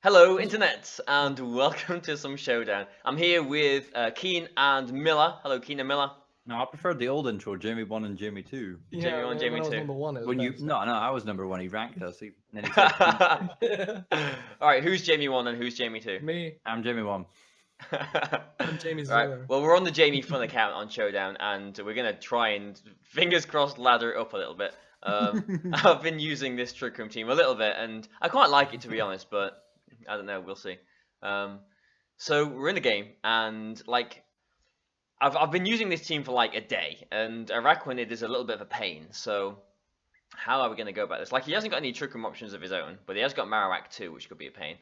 Hello, Internet, and welcome to some Showdown. I'm here with Kean and Miller. Hello, Kean and Miller. No, I preferred the old intro, Jamie 1 and Jamie 2. Jamie Yeah, 1, when Jamie I was 2. number one, it was When you better. no, I was number 1. He ranked us. And then he said, Team 2. Alright, who's Jamie 1 and who's Jamie 2? Me, I'm Jamie 1. I'm Jamie Right, Zero. well, we're on the Jamie Fun account on Showdown, and we're going to try and, fingers crossed, ladder it up a little bit. I've been using this Trick Room team a little bit, and I quite like it, to be honest, but I don't know, we'll see. So we're in the game, and like I've been using this team for like a day, and Araquanid is a little bit of a pain. So how are we going to go about this? Like he hasn't got any Trick Room options of his own, but he has got Marowak too, which could be a pain.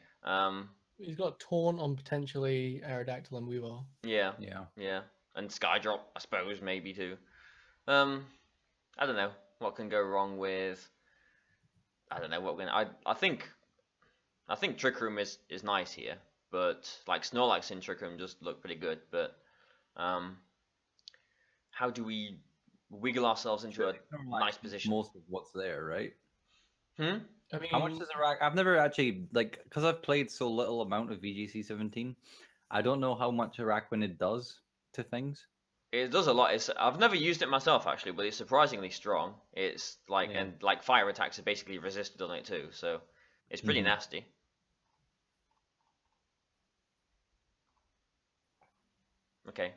He's got Taunt on potentially Aerodactyl and Weavile. Yeah, Yeah. and Skydrop, I suppose, maybe too. I don't know what can go wrong with. I don't know what we're gonna. I think Trick Room is nice here, but like Snorlax in Trick Room just look pretty good, but how do we wiggle ourselves into a nice position? Most of what's there, right? Hmm? I mean, How much does Iraq? I've never actually, because I've played so little amount of VGC 17, I don't know how much Araquanid does to things. It does a lot. I've never used it myself actually, but it's surprisingly strong. It's like Yeah. and like fire attacks are basically resisted on it too, so it's pretty nasty. Okay,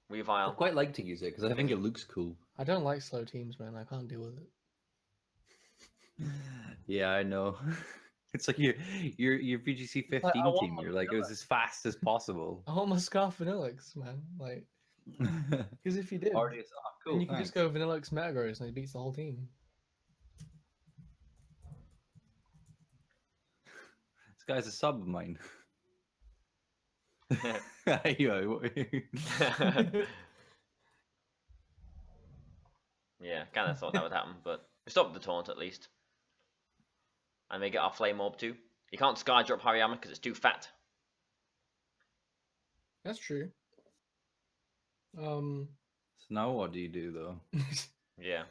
I Weavile. quite like to use it because I think it looks cool. I don't like slow teams, man. I can't deal with it. Yeah, I know. It's like your VGC 15 Like, I want team. You're like, it was as fast as possible. I want my Scarf Vanillix, man. Like, because if you did, Already, cool. then you can just go Vanillix Metagross and he beats the whole team. This guy's a sub of mine. Yeah. Yeah, kind of thought that would happen, but we stopped the taunt at least. And we get our Flame Orb too. You can't Skydrop Hariyama because it's too fat. That's true. So now what do you do though? Yeah.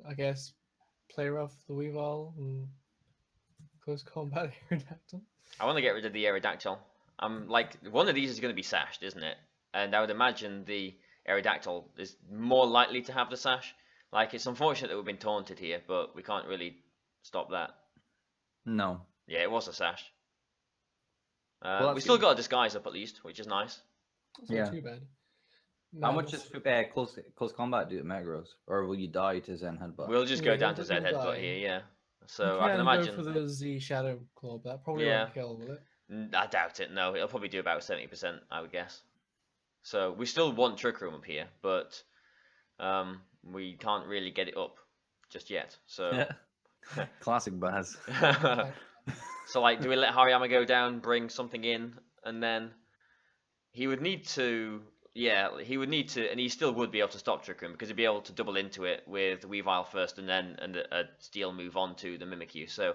I guess play rough the Weavile and close combat Aerodactyl. I want to get rid of the Aerodactyl. I'm like, one of these is going to be sashed, isn't it? And I would imagine the Aerodactyl is more likely to have the sash. Like, it's unfortunate that we've been taunted here, but we can't really stop that. No. Yeah, it was a sash. Well, we still got a disguise up at least, which is nice. That's not too bad. How much does close combat do to Metagross? Or will you die to Zen Headbutt? We'll just go down to Zed Headbutt here, yeah. So I can imagine. Go for the Z Shadow Claw, but that probably Yeah. won't kill, will it? I doubt it. No, it'll probably do about 70%, I would guess. So we still want Trick Room up here, but we can't really get it up just yet. So Classic Baz. so like, do we let Hariyama go down, bring something in, and then he would need to. Yeah, he would need to, and he still would be able to stop Trick Room because he'd be able to double into it with Weavile first, and then a Steel move on to the Mimikyu. So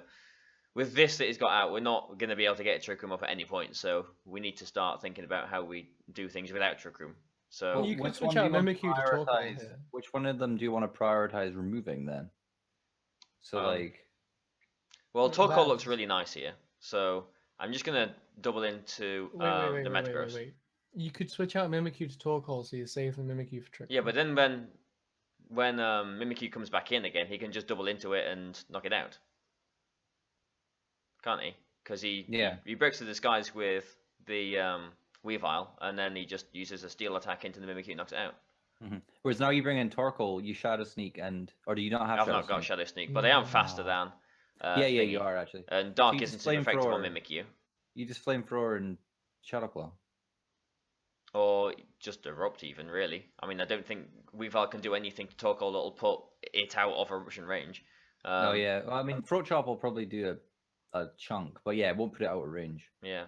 with this that he's got out, we're not going to be able to get Trick Room up at any point. So we need to start thinking about how we do things without Trick Room. So well, you could switch out Mimikyu to Torkoal here. Which one of them do you want to prioritize removing then? So well, Torkoal looks really nice here. So I'm just going to double into the Metagross. Wait. You could switch out Mimikyu to Torkoal, so you're saving the Mimikyu for Trick Room. Yeah, but then when Mimikyu comes back in again, he can just double into it and knock it out. Can't he? Because he breaks the disguise with the Weavile, and then he just uses a Steel attack into the Mimikyu and knocks it out. Whereas now you bring in Torkoal, you Shadow Sneak, or do you not have? I've not got Shadow Sneak, but I am faster than. You are actually. And Dark isn't super effective on Mimikyu. You just Flamethrower and Shadow Claw. Or just Erupt even, really. I mean, I don't think Weavile can do anything to Torkoal that'll put it out of eruption range. Well, I mean, Throat Chop will probably do a chunk, but yeah, it won't put it out of range. Yeah.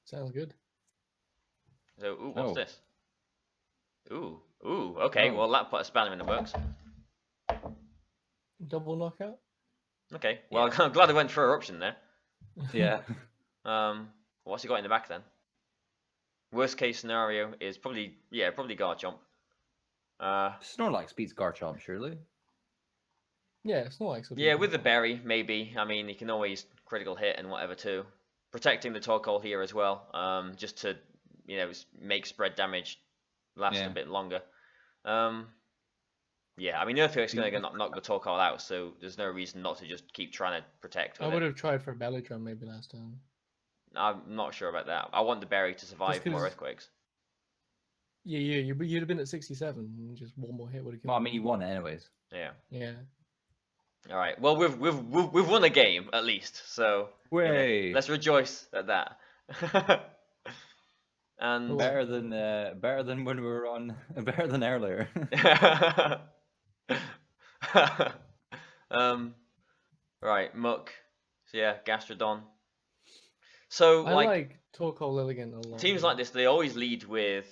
Sounds good. So, what's this? Okay, well, that put a spanner in the works. Double knockout? Okay, well, I'm glad I went for Eruption there. Yeah. What's he got in the back then? Worst case scenario is probably Garchomp. Snorlax beats Garchomp, surely. Yeah, Snorlax would be Yeah, good. with the berry, maybe. I mean, he can always critical hit and whatever too. Protecting the Torkoal here as well, just to, make spread damage last a Yeah. bit longer. Yeah, I mean, Earthquake's going to You- knock the Torkoal out, so there's no reason not to just keep trying to protect I with would it. have tried for Belly Drum maybe last time. I'm not sure about that. I want the berry to survive more 'cause- Earthquakes. Yeah, you'd have been at 67, and just one more hit would have killed Well, I mean, you him. won it anyways. Yeah. Yeah. All right. Well, we've won a game at least, so Way let's rejoice at that. And Cool. better than when we were on. Better than earlier. right, Muck. So yeah, Gastrodon. So I like Torkoal Lilligant a lot. teams like this, they always lead with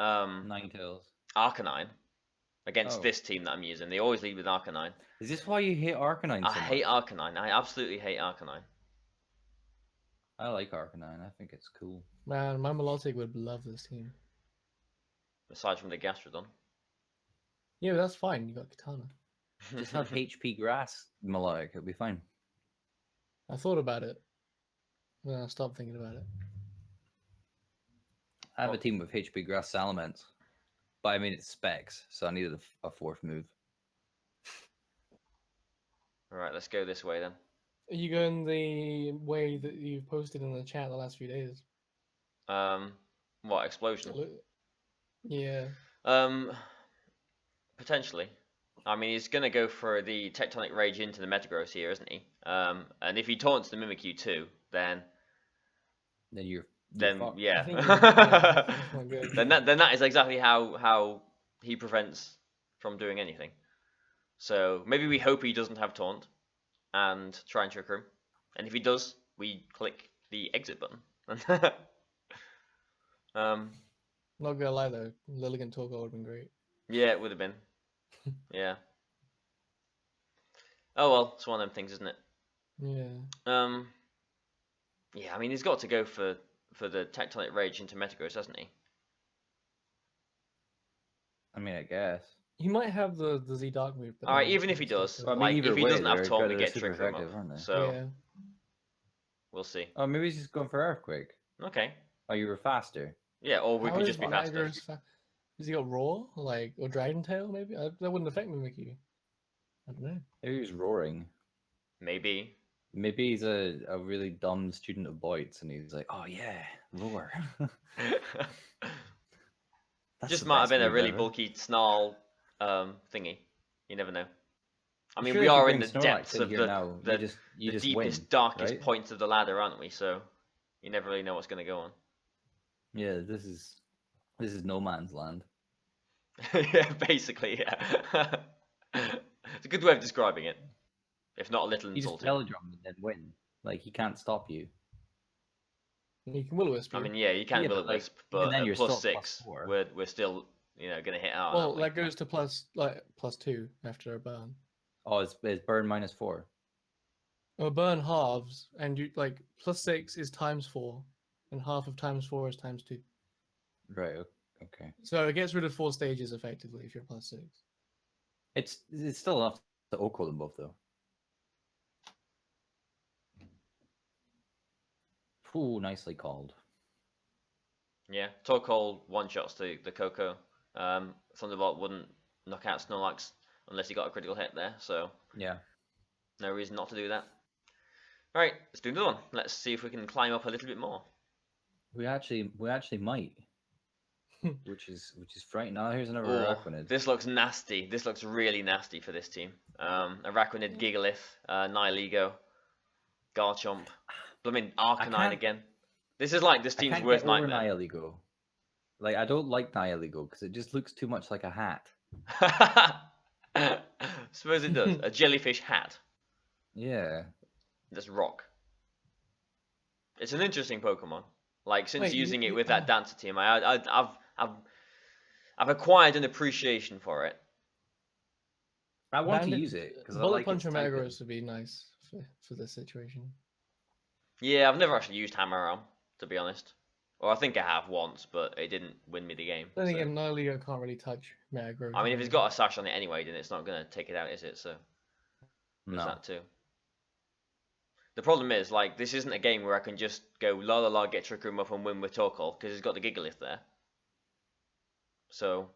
Ninetales. Arcanine against Oh. this team that I'm using. They always lead with Arcanine. Is this why you hate Arcanine I so hate much? Arcanine. I absolutely hate Arcanine. I like Arcanine. I think it's cool. Man, my Melodic would love this team. Aside from the Gastrodon. Yeah, but that's fine. You got Katana. Just have HP Grass Melodic. It'll be fine. I thought about it. Then I stopped thinking about it. I have a team with HP Grass Salamence. But I mean, it's specs, so I needed a fourth move. Alright, let's go this way then. Are you going the way that you've posted in the chat the last few days? What, explosion? Yeah. Potentially. I mean, he's gonna go for the Tectonic Rage into the Metagross here, isn't he? And if he taunts the Mimikyu too, then You're fucked. yeah, I think that's not good. then that is exactly how he prevents from doing anything. So maybe we hope he doesn't have taunt and try and trick him, and if he does, we click the exit button. Not gonna lie though, Lilligant Torkoal would have been great. Yeah, it would have been. Yeah. Oh well, it's one of them things, isn't it? Yeah. Yeah, I mean, he's got to go for the Tectonic Rage into Metagross, hasn't he? I mean, I guess. He might have the Z Dark move. But All right, then even if he it's not does, good. Well, I mean, like either if he way, doesn't have they're taunt, we they're get super trick from effective, him. aren't they? So Yeah. we'll see. Oh, maybe he's just going for Earthquake. Okay. Oh, you were faster. Yeah, or we How could is just be faster. Metagross Has he got Roar? Or Dragon Tail maybe? That wouldn't affect Mimikyu. I don't know. Maybe he's roaring. Maybe. Maybe he's a really dumb student of Boyd's and he's like, oh yeah, roar. That's Just the might have best been a move really ever. bulky snarl thingy. You never know. I mean, Sure, we if you are in bring the Snorlax depths in of here now, the you just deepest, win, darkest right? points of the ladder, aren't we? So you never really know what's going to go on. Yeah, this is no man's land. Yeah, basically, yeah. It's a good way of describing it, if not a little You just insulting. Belladrum and then win. Like he can't stop you. You can Will-O-Wisp. I mean, yeah, you can Yeah, Will but, like, Wisp, even but then at you're plus still at 6, +4. we're still going to hit out. Well, aren't we? that goes to +2 after a burn. Oh, it's burn -4. A burn halves, and you +6 is ×4, and half of ×4 is ×2. Right. Okay. So it gets rid of 4 stages effectively if you're +6. It's still enough to OHKO them both though. Ooh, nicely called. Yeah, Torkoal one-shots the Coco. Thunderbolt wouldn't knock out Snorlax unless he got a critical hit there, so Yeah. no reason not to do that. Right, let's do another one. Let's see if we can climb up a little bit more. We actually might. which is frightening. Now here's another Oh, Araquanid. this looks nasty. This looks really nasty for this team. Araquanid, Gigalith, Nihilego, Garchomp, blooming Arcanine can't- again. This is like this I team's can't worst get over nightmare. Nihilego. Like I don't like Nihilego because it just looks too much like a hat. Suppose it does. A jellyfish hat. Yeah. That's rock. It's an interesting Pokemon. Like since Wait, using it with that Dancer team, I've acquired an appreciation for it. I want to Bandit- use it because I Bullet like Punch its or typing. Metagross would be nice for this situation. Yeah, I've never actually used Hammer Arm, to be honest. Or I think I have once, but it didn't win me the game. Then so- again, Nihilego can't really touch Metagross. I mean, if it's got a sash on it anyway, then it's not going to take it out, is it? So There's No. that too. The problem is, like, this isn't a game where I can just go la la la, get Trick Room up and win with Torkoal, because he's got the Gigalith there. So,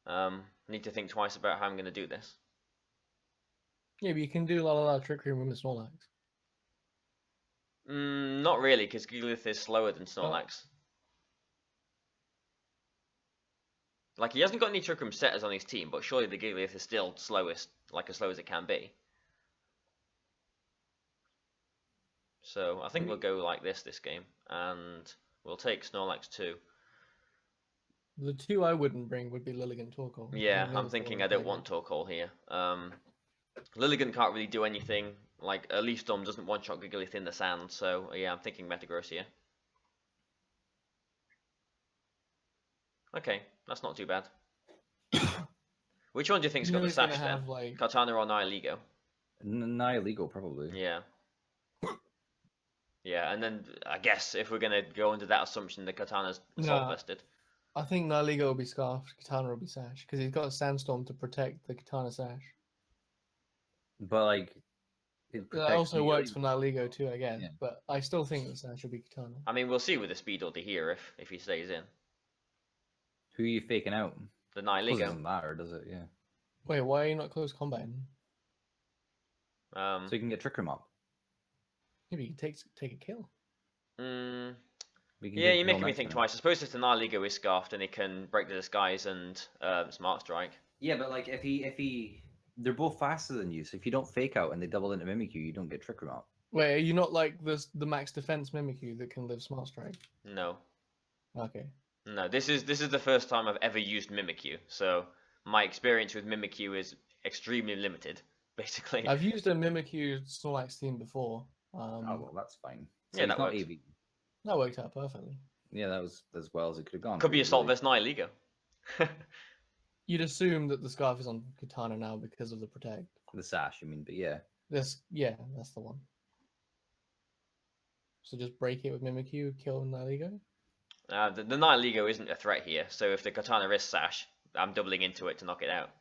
I need to think twice about how I'm going to do this. Yeah, but you can do la la la Trick Room with Snorlax. Not really, because Gigalith is slower than Snorlax. Like, he hasn't got any Trick Room setters on his team, but surely the Gigalith is still slowest, like as slow as it can be. So I think we'll go like this game, and we'll take Snorlax too. The two I wouldn't bring would be Lilligant Torkoal. Yeah, I'm thinking I don't want Torkoal here. Lilligant can't really do anything. Like, a Leaf Storm doesn't one-shot Gigalith in the sand, so yeah, I'm thinking Metagross here. Okay, that's not too bad. Which one do you think's got the he's gonna sash then? have, like- Kartana or Nihilego? Nihilego, probably. Yeah. Yeah, and then I guess if we're gonna go under that assumption, the Katana's Assault Vested. I think Nihilego will be Scarfed, Katana will be Sash, because he's got a Sandstorm to protect the Katana Sash. But, like... That also works for Nihilego too, I guess. Yeah. But I still think the Sash will be Katana. I mean, we'll see with the speed order here if he stays in. Who are you faking out? The Well, it Nihilego. doesn't matter, does it? Yeah. Wait, why are you not close combating? So you can get Trick Room up. Maybe you can take a kill. We can Yeah, get you're kill making me next think turn. twice. I suppose if the Nihilego is Scarfed and it can break the disguise and Smart Strike. Yeah, but like if he they're both faster than you, so if you don't fake out and they double into Mimikyu, you don't get Trick Room up. Wait, are you not like the max defense Mimikyu that can live Smart Strike? No. Okay. No, this is the first time I've ever used Mimikyu, so my experience with Mimikyu is extremely limited, basically. I've used a Mimikyu Snorlax team before. Oh well, that's fine. So Yeah, it's that not works. AV. That worked out perfectly. Yeah, that was as well as it could have gone. Could be really, Assault really. vs Nihilego. You'd assume that the scarf is on Katana now because of the protect. The sash, I mean, but yeah. Yeah, that's the one. So just break it with Mimikyu, kill Nihilego? The Nihilego isn't a threat here, so if the Katana is Sash, I'm doubling into it to knock it out.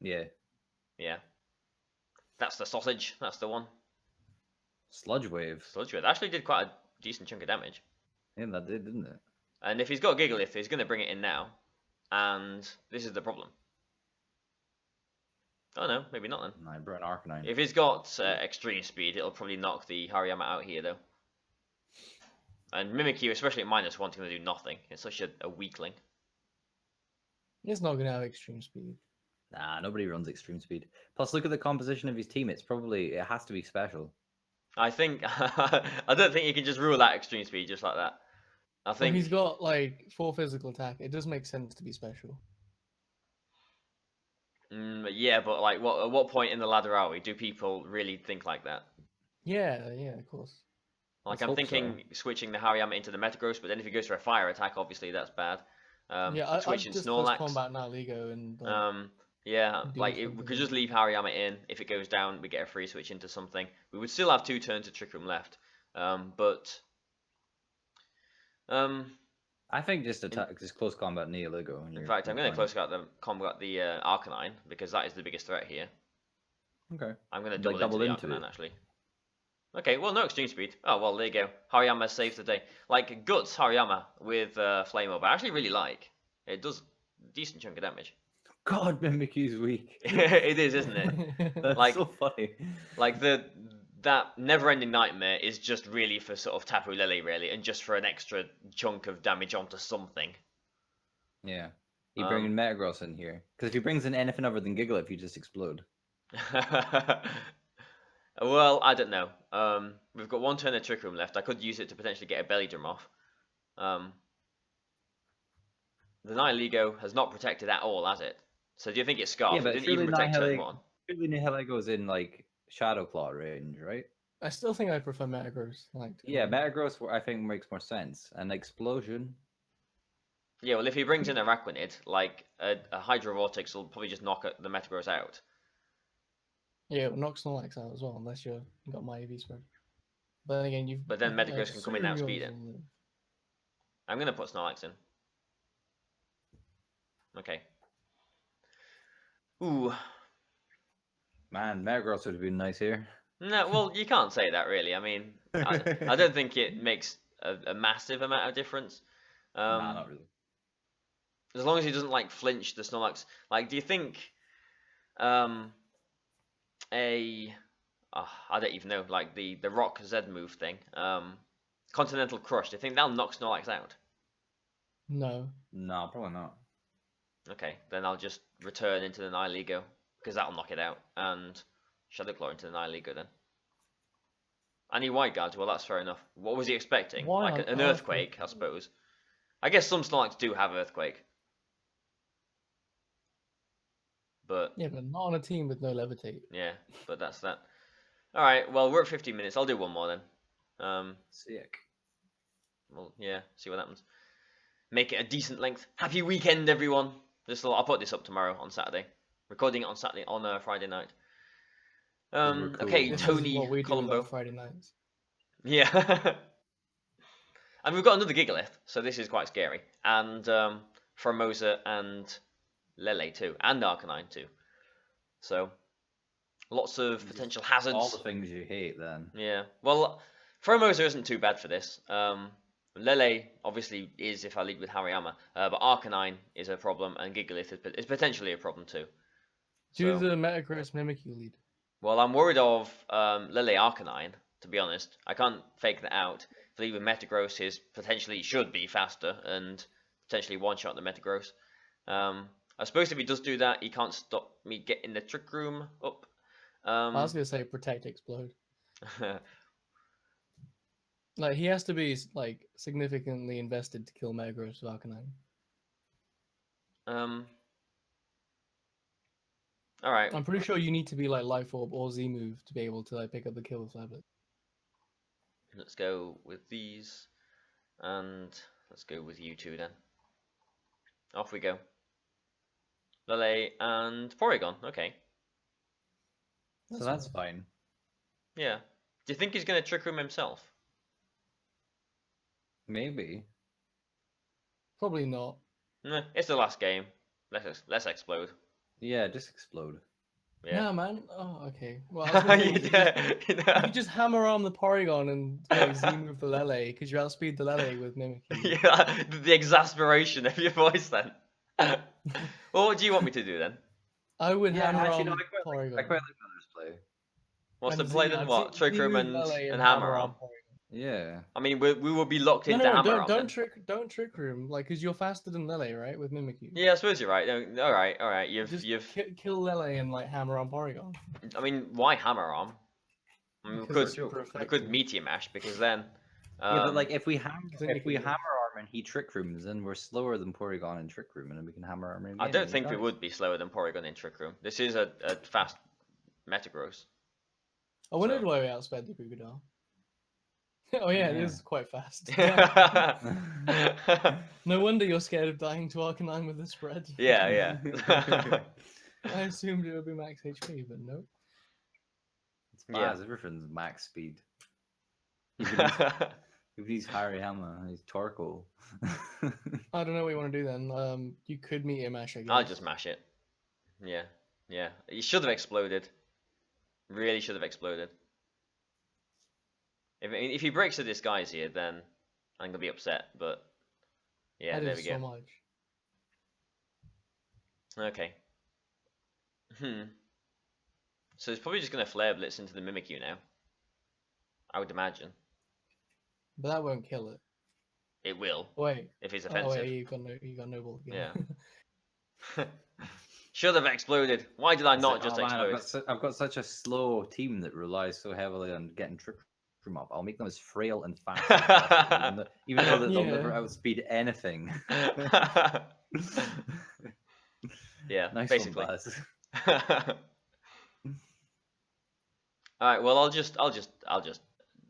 Yeah. Yeah. That's the sausage, that's the one. Sludge Wave. Sludge Wave actually did quite a decent chunk of damage. Yeah, that did, didn't it? And if he's got Gigalith, he's going to bring it in now. And this is the problem. Oh no, maybe not then. No, I brought an Arcanine. If he's got extreme speed, it'll probably knock the Hariyama out here though. And Mimikyu, especially at -1, is going to do nothing. It's such a weakling. It's not going to have extreme speed. Nah, nobody runs extreme speed. Plus, look at the composition of his team. It has to be special. I think I don't think you can just rule out extreme speed just like that. I Well, think he's got like 4 physical attack. It does make sense to be special. yeah, but like, at what point in the ladder are we? Do people really think like that? Yeah, of course. Like, Let's I'm hope thinking switching the Hariyama into the Metagross, but then if he goes for a fire attack, obviously that's bad. Yeah, I'd switching just Snorlax. combat Nihilego and Yeah, do like we something could just leave Hariyama in. If it goes down, we get a free switch into something. We would still have 2 turns of Trick Room left. But I think just close combat Nihilego. in fact, I'm going to combat the Arcanine because that is the biggest threat here. Okay. I'm going to Like, double into the Arcanine actually. Okay, well, no extreme speed. Oh, well, there you go. Hariyama saves the day. Like, Guts Hariyama with Flame Orb, I actually really like. It does a decent chunk of damage. God, Mimikyu's weak. It is, isn't it? That's Like- so funny. Like, that never-ending nightmare is just really for sort of Tapu Lele, really, and just for an extra chunk of damage onto something. Yeah. You bringing Metagross in here. Because if he brings in anything other than Gigalith, you just explode. Well, I don't know. We've got 1 turn of Trick Room left. I could use it to potentially get a Belly Drum off. The Nihilego has not protected at all, has it? So do you think it's Scarf? Yeah, but It didn't even protect turn 1. Surely Nihilego's in, like, Shadow Claw range, right? I still think I prefer Metagross. Yeah, Metagross, I think, makes more sense. And Explosion... Yeah, well, if he brings in a Araquanid, like, a Hydro Vortex will probably just knock the Metagross out. Yeah, it will knock Snorlax out as well, unless you've got my AV spread. But then again, But then Metagross can come in and outspeed it. Cereals I'm going to put Snorlax in. Okay. Ooh. Man, Metagross would have been nice here. No, well, you can't say that really. I mean, I don't think it makes a massive amount of difference. Nah, not really. As long as he doesn't like flinch the Snorlax. Like, do you think um a I don't even know, like the Rock Z move thing, Continental Crush? Do you think that'll knock Snorlax out? No. No, probably not. Okay, then I'll just return into the Nihilego because that'll knock it out, and Shadow Claw into the Nihilego then. Any White Guards? Well, that's fair enough. What was he expecting? Why Like on an earth Earthquake, would- I suppose. I guess some Snorlax do have Earthquake, but Yeah, but not on a team with no levitate. yeah, but that's that. All right, well, we're at 15 minutes. I'll do one more then. Sick. Well, yeah, see what happens. Make it a decent length. Happy weekend, everyone. I'll put this up tomorrow on Saturday. Recording it on Saturday on Friday night. we're cool, Okay, man. This is Tony what we do with Colombo. our Friday nights. Yeah. And we've got another Gigalith, so this is quite scary. And Formosa and Lele too, and Arcanine too. So lots of potential hazards. All the things you hate, then. Yeah. Well, Formosa isn't too bad for this. Lele obviously is if I lead with Hariyama, but Arcanine is a problem, and Gigalith is potentially a problem too. Do So, the Metagross MIMIKYU lead. well, I'm worried of Lele Arcanine, to be honest. I can't fake that out. If I lead with Metagross, his potentially should be faster and potentially one-shot the Metagross. I suppose if he does do that, he can't stop me getting the Trick Room up. I was gonna say protect explode. Like he has to be like significantly invested to kill Metagross with Arcanine. All right. I'm pretty sure you need to be like Life Orb or Z move to be able to like pick up the kill with Flablet. Let's go with these, and let's go with you two then. Off we go. Lele and Porygon. Okay. So that's fine. Yeah. Do you think he's gonna Trick Room himself? Maybe. Probably not. Nah, it's the last game. Let's explode. Yeah, just explode. Yeah. Yeah, man. Oh, okay. Well, I was gonna say, you could just hammer on the Porygon and like, Z move the Lele because you outspeed the Lele with Mimikyu. Yeah, the exasperation of your voice then. Well, what do you want me to do then? I would Yeah, hammer actually, on no, I Porygon. quite like Mother's play. What's the And play Z- then? I'd What? Z- Trick Z Room move and Lele Hammer Arm? Porygon. Yeah. I mean, we will be locked No, into no, Hammer Arm then. don't trick room, like, cause you're faster than Lele, right, with Mimikyu. Yeah, I suppose you're right. No, all right. Just You've. kill Lele and like hammer on Porygon. I mean, why Hammer Arm? I mean, Because it's could- super we could effective. Meteor Mash because then. Yeah, but like if we then you if we can- hammer arm and he trick rooms, then we're slower than Porygon in trick room, and then we can hammer arm again. I don't and think we dies. would be slower than Porygon in Trick Room. This is a fast Metagross. I wondered So- why we outsped the Crocodile. Oh yeah, it Yeah. is quite fast. Yeah, No wonder you're scared of dying to Arcanine with the spread. yeah. I assumed it would be max HP, but nope. It's Yeah. Baz, everything's max speed. If he's Hariyama, he's Torkoal. I don't know what you want to do then. You could meet him, Ash, I guess. I'll just mash it. Yeah. He should have exploded. Really should have exploded. If he breaks the disguise here, then I'm gonna be upset. But yeah, That there is we so go. much. Okay. So it's probably just gonna Flare Blitz into the Mimikyu now. I would imagine. But that won't kill it. It will, Wait. if it's Oh offensive. wait, you got Noble again. Yeah. Should have exploded. Why did I It's not like, just "Oh, man, explode? I've got such a slow team that relies so heavily on getting trick room up. I'll make them as frail and fast as possible, even though that they'll never Yeah. outspeed anything. Yeah, Nice basically. one, Baz. Alright, well I'll just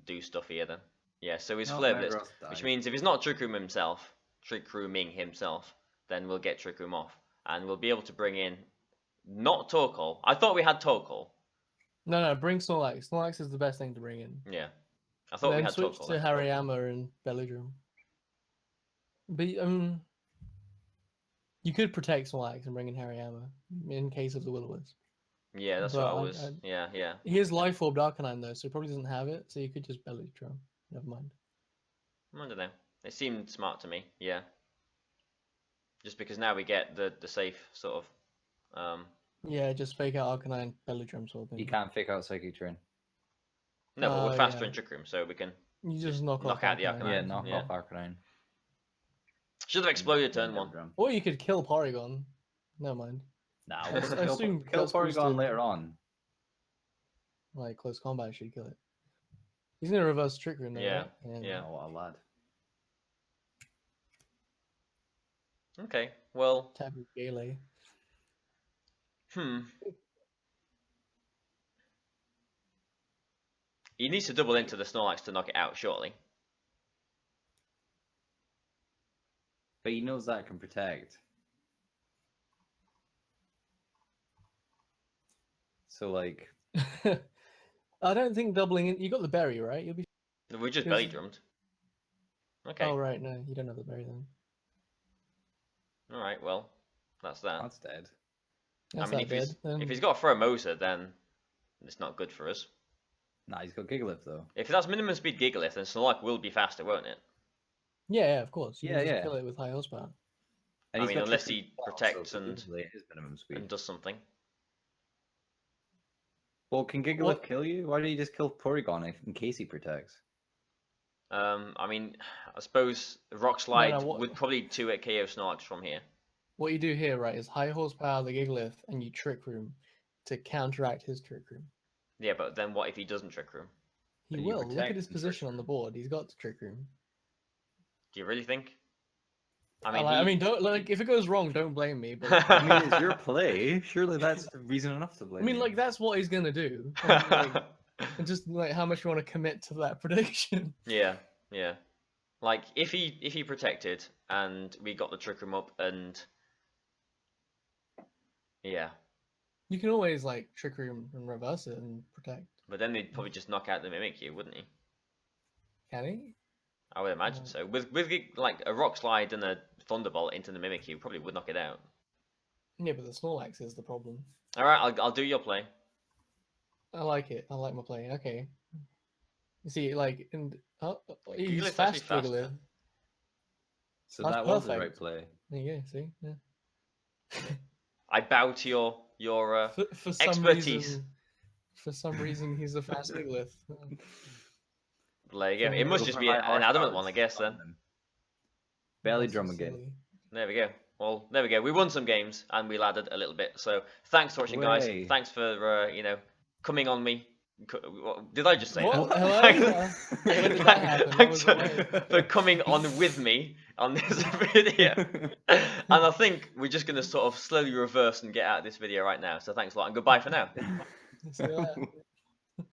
do stuff here then. Yeah, so he's No, Flare Blitz, Metagross which died. means if he's not Trick Rooming himself, then we'll get Trick Room off. And we'll be able to bring in not Torkoal. I thought we had Torkoal. No, bring Snorlax. Snorlax is the best thing to bring in. Yeah. I thought we Then had switch Torkoal. to then. Hariyama and Belladrum. But you could protect Snorlax and bring in Hariyama in case of the Will-O-Wisp. Yeah, that's what I was. Yeah. He is Life Orb Arcanine though, so he probably doesn't have it. So you could just Belly Drum. Never mind. I don't know. It seemed smart to me. Yeah. Just because now we get the safe sort of. Yeah, just fake out Arcanine, Belly Drum sort of thing. You can't fake out Psychic Drain. No, but we're faster yeah. in Trick Room, so we can. You just knock out the Arcanine. Yeah, knock off Arcanine. Should have exploded turn 1. Or you could kill Porygon. Never mind. Nah, I we'll assume kill that's Porygon boosted. later on. Like close combat should kill it. He's gonna reverse Trick Room though, Yeah, right? yeah. Oh, what a lad. Okay, well. Tapu Gale. He needs to double into the Snorlax to knock it out, surely. But he knows that can protect. So, like... I don't think doubling in... You got the berry, right? You'll be... We just belly drummed. Okay. Oh, right, no. You don't have the berry then. Alright, well. That's that. That's dead. That's I mean, dead, if he's got a Pheromosa, then it's not good for us. Nah, he's got Gigalith, though. If that's minimum speed Gigalith, then Snorlax will be faster, won't it? Yeah, of course. You Yeah, can just yeah. kill it with high horsepower. And I he's mean, got unless Trick he Room as well, protects so and presumably it is minimum speed. and does something. Well, can Gigalith kill you? Why don't you just kill Porygon in case he protects? I mean, I suppose Rock Slide would probably 2-hit KO Snorlax from here. What you do here, right, is high horsepower the Gigalith and you Trick Room to counteract his Trick Room. Yeah, but then what if he doesn't Trick Room? He And you will. Look at protect his and position Trick on the board. He's got the Trick Room. Do you really think? I mean, don't like if it goes wrong, don't blame me. But I mean, it's your play. Surely that's reason enough to blame I mean, you. like that's what he's gonna do. And just like how much you want to commit to that prediction. Yeah. Like if he protected and we got the Trick Room up and yeah. You can always like Trick Room and reverse it and protect. But then they'd probably just knock out the Mimikyu, wouldn't he? Can he? I would imagine so. With like a Rock Slide and a Thunderbolt into the Mimikyu, probably would knock it out. Yeah, but the Snorlax is the problem. All right, I'll do your play. I like it. I like my play. Okay. You see, like, he's Gigalith's fast actually faster. Gigalith. So That's that was the perfect. right play. There you go. See, yeah. I bow to your For some expertise. reason, for some reason, he's a fast Gigalith. There you go. It must just be an adamant one, I guess. Then Belly That's drum so again. silly. there we go. Well, there we go. We won some games and we laddered a little bit. So thanks for watching, guys. Way. Thanks for coming on me. Did I just say What? that? Hello? When did that happen? That Thanks was for coming on with me on this video. And I think we're just going to sort of slowly reverse and get out of this video right now. So thanks a lot and goodbye for now. See you later.